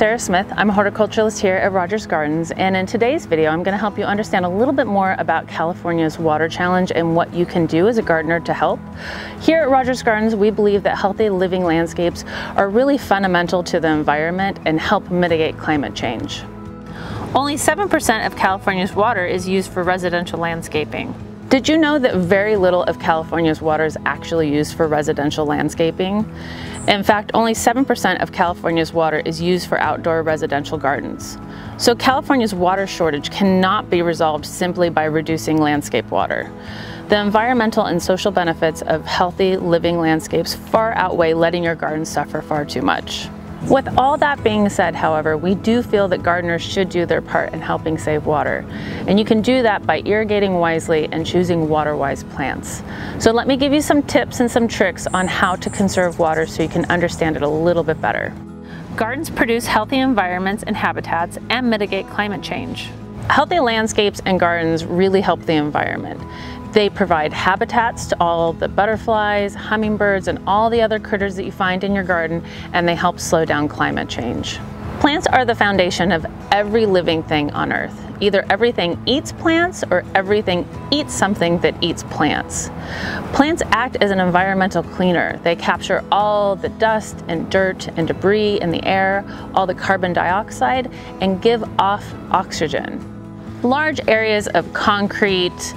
Sarah Smith. I'm a horticulturalist here at Rogers Gardens, and in today's video I'm going to help you understand a little bit more about California's water challenge and what you can do as a gardener to help. Here at Rogers Gardens, we believe that healthy living landscapes are really fundamental to the environment and help mitigate climate change. Only 7% of California's water is used for residential landscaping. Did you know that very little of California's water is actually used for residential landscaping? In fact, only 7% of California's water is used for outdoor residential gardens. So California's water shortage cannot be resolved simply by reducing landscape water. The environmental and social benefits of healthy living landscapes far outweigh letting your garden suffer far too much. With all that being said, however, we do feel that gardeners should do their part in helping save water. And you can do that by irrigating wisely and choosing water-wise plants. So let me give you some tips and some tricks on how to conserve water so you can understand it a little bit better. Gardens produce healthy environments and habitats and mitigate climate change. Healthy landscapes and gardens really help the environment. They provide habitats to all the butterflies, hummingbirds, and all the other critters that you find in your garden, and they help slow down climate change. Plants are the foundation of every living thing on Earth. Either everything eats plants or everything eats something that eats plants. Plants act as an environmental cleaner. They capture all the dust and dirt and debris in the air, all the carbon dioxide, and give off oxygen. Large areas of concrete,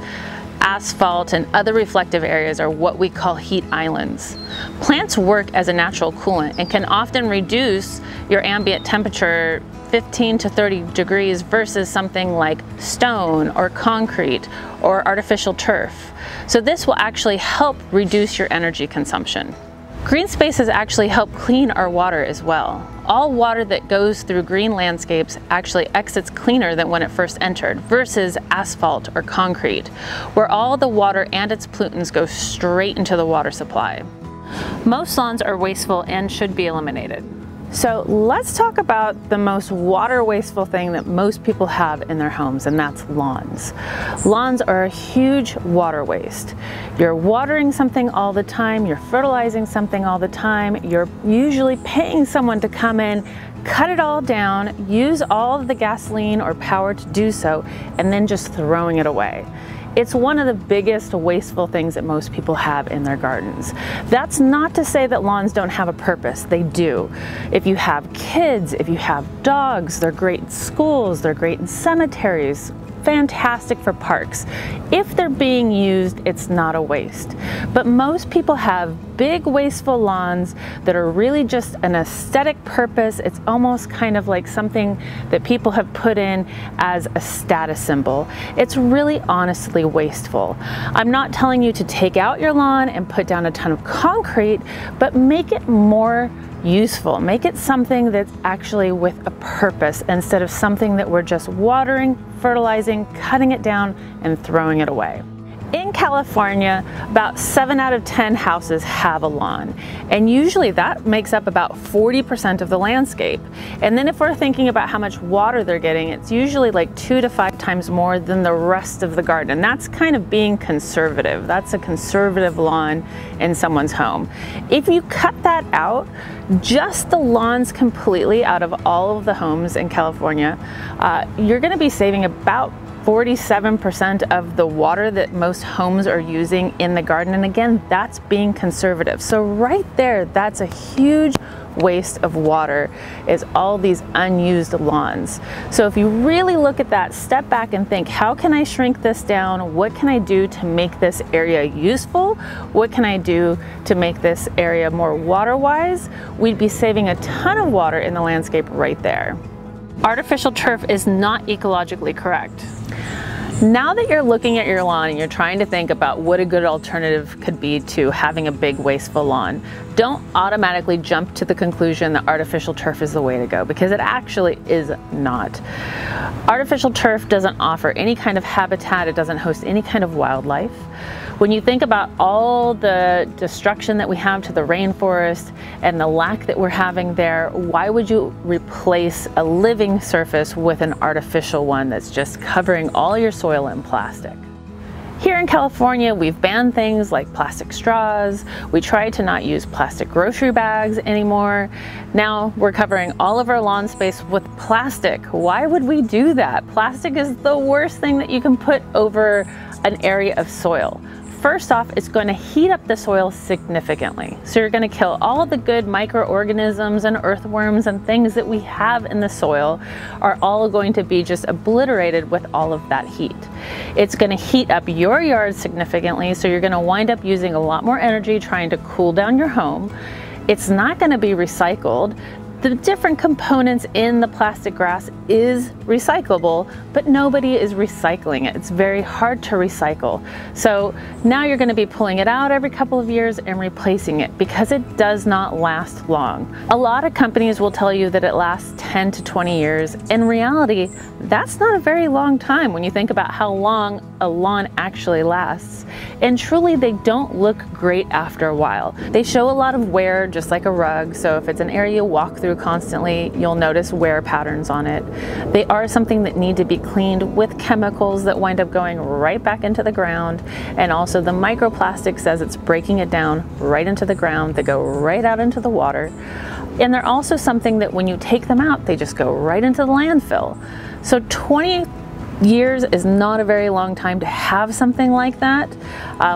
asphalt, and other reflective areas are what we call heat islands. Plants work as a natural coolant and can often reduce your ambient temperature 15 to 30 degrees versus something like stone or concrete or artificial turf. So this will actually help reduce your energy consumption. Green spaces actually help clean our water as well. All water that goes through green landscapes actually exits cleaner than when it first entered, versus asphalt or concrete, where all the water and its pollutants go straight into the water supply. Most lawns are wasteful and should be eliminated. So let's talk about the most water wasteful thing that most people have in their homes, and that's lawns. Lawns are a huge water waste. You're watering something all the time, you're fertilizing something all the time, you're usually paying someone to come in, cut it all down, use all of the gasoline or power to do so, and then just throwing it away. It's one of the biggest wasteful things that most people have in their gardens. That's not to say that lawns don't have a purpose. They do. If you have kids, if you have dogs, they're great in schools, they're great in cemeteries, fantastic for parks. If they're being used, it's not a waste. But most people have big wasteful lawns that are really just an aesthetic purpose. It's almost kind of like something that people have put in as a status symbol. It's really honestly wasteful. I'm not telling you to take out your lawn and put down a ton of concrete, but make it more useful. Make it something that's actually with a purpose instead of something that we're just watering, fertilizing, cutting it down, and throwing it away. In California, about 7 out of 10 houses have a lawn, and usually that makes up about 40% of the landscape. And then if we're thinking about how much water they're getting, it's usually like 2 to 5 times more than the rest of the garden. And that's kind of being conservative. That's a conservative lawn in someone's home. If you cut that out, just the lawns completely out of all of the homes in California, you're going to be saving about 47% of the water that most homes are using in the garden. And again, that's being conservative. So right there, that's a huge waste of water, is all these unused lawns. So if you really look at that, step back and think, how can I shrink this down? What can I do to make this area useful? What can I do to make this area more water-wise? We'd be saving a ton of water in the landscape right there. Artificial turf is not ecologically correct. Now that you're looking at your lawn and you're trying to think about what a good alternative could be to having a big wasteful lawn, don't automatically jump to the conclusion that artificial turf is the way to go, because it actually is not. Artificial turf doesn't offer any kind of habitat, it doesn't host any kind of wildlife. When you think about all the destruction that we have to the rainforest and the lack that we're having there, why would you replace a living surface with an artificial one that's just covering all your soil in plastic? Here in California, we've banned things like plastic straws. We try to not use plastic grocery bags anymore. Now we're covering all of our lawn space with plastic. Why would we do that? Plastic is the worst thing that you can put over an area of soil. First off, it's going to heat up the soil significantly. So you're going to kill all the good microorganisms and earthworms and things that we have in the soil are all going to be just obliterated with all of that heat. It's going to heat up your yard significantly, so you're going to wind up using a lot more energy trying to cool down your home. It's not going to be recycled. The different components in the plastic grass is recyclable, but nobody is recycling it. It's very hard to recycle. So now you're going to be pulling it out every couple of years and replacing it because it does not last long. A lot of companies will tell you that it lasts 10 to 20 years. In reality, that's not a very long time when you think about how long a lawn actually lasts. And truly, they don't look great after a while. They show a lot of wear, just like a rug. So if it's an area you walk through constantly, you'll notice wear patterns on it. They are something that need to be cleaned with chemicals that wind up going right back into the ground, and also the microplastics as it's breaking it down right into the ground, that go right out into the water. And they're also something that when you take them out, they just go right into the landfill. So 20 years is not a very long time to have something like that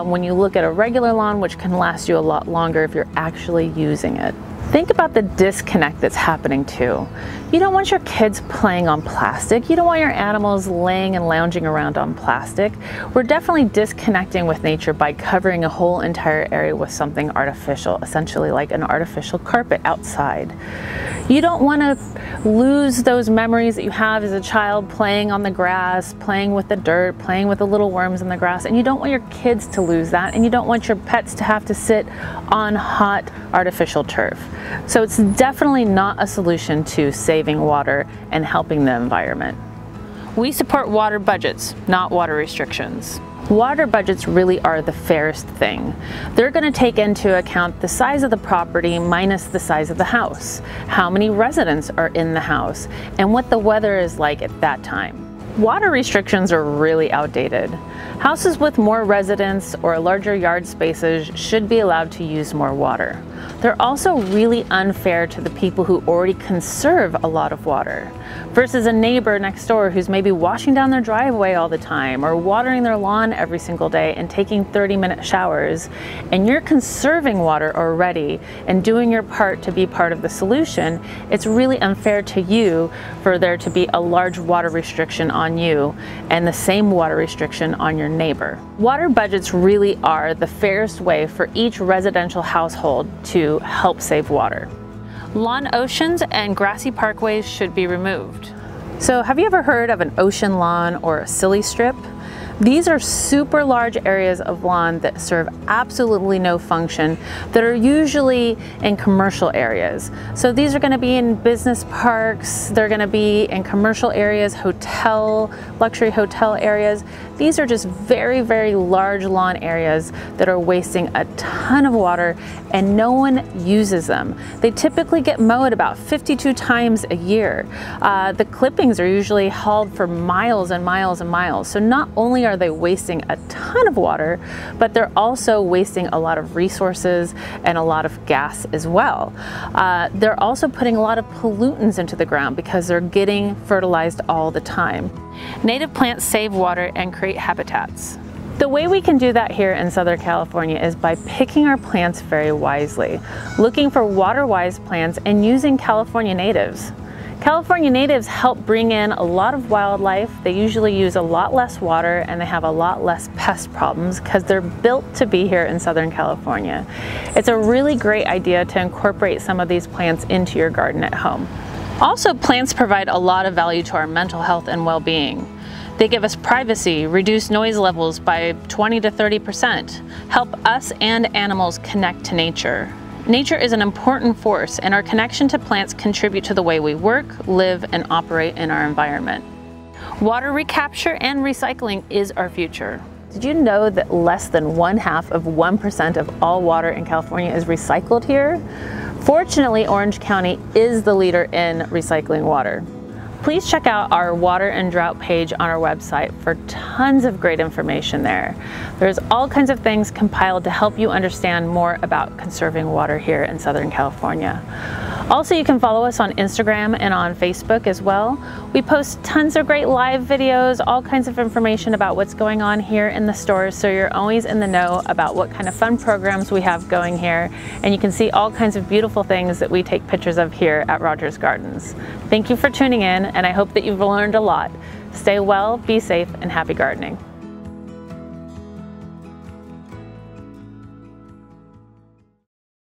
when you look at a regular lawn, which can last you a lot longer if you're actually using it. Think about the disconnect that's happening too. You don't want your kids playing on plastic. You don't want your animals laying and lounging around on plastic. We're definitely disconnecting with nature by covering a whole entire area with something artificial, essentially like an artificial carpet outside. You don't want to lose those memories that you have as a child playing on the grass, playing with the dirt, playing with the little worms in the grass, and you don't want your kids to lose that, and you don't want your pets to have to sit on hot artificial turf. So it's definitely not a solution to saving water and helping the environment. We support water budgets, not water restrictions. Water budgets really are the fairest thing. They're going to take into account the size of the property minus the size of the house, how many residents are in the house, and what the weather is like at that time. Water restrictions are really outdated. Houses with more residents or larger yard spaces should be allowed to use more water. They're also really unfair to the people who already conserve a lot of water versus a neighbor next door who's maybe washing down their driveway all the time or watering their lawn every single day and taking 30-minute showers, and you're conserving water already and doing your part to be part of the solution. It's really unfair to you for there to be a large water restriction on you and the same water restriction on your neighbor. Water budgets really are the fairest way for each residential household to help save water. Lawn oceans and grassy parkways should be removed. So have you ever heard of an ocean lawn or a silly strip? These are super large areas of lawn that serve absolutely no function, that are usually in commercial areas. So these are going to be in business parks, they're going to be in commercial areas, luxury hotel areas. These are just very, very large lawn areas that are wasting a ton of water and no one uses them. They typically get mowed about 52 times a year. The clippings are usually hauled for miles and miles and miles. So not only are they wasting a ton of water, but they're also wasting a lot of resources and a lot of gas as well. They're also putting a lot of pollutants into the ground because they're getting fertilized all the time. Native plants save water and create habitats. The way we can do that here in Southern California is by picking our plants very wisely, looking for water-wise plants and using California natives. California natives help bring in a lot of wildlife. They usually use a lot less water and they have a lot less pest problems because they're built to be here in Southern California. It's a really great idea to incorporate some of these plants into your garden at home. Also, plants provide a lot of value to our mental health and well-being. They give us privacy, reduce noise levels by 20 to 30%, help us and animals connect to nature. Nature is an important force, and our connection to plants contribute to the way we work, live, and operate in our environment. Water recapture and recycling is our future. Did you know that less than 0.5% of all water in California is recycled here? Fortunately, Orange County is the leader in recycling water. Please check out our water and drought page on our website for tons of great information there. There's all kinds of things compiled to help you understand more about conserving water here in Southern California. Also, you can follow us on Instagram and on Facebook as well. We post tons of great live videos, all kinds of information about what's going on here in the stores, so you're always in the know about what kind of fun programs we have going here, and you can see all kinds of beautiful things that we take pictures of here at Rogers Gardens. Thank you for tuning in, and I hope that you've learned a lot. Stay well, be safe, and happy gardening.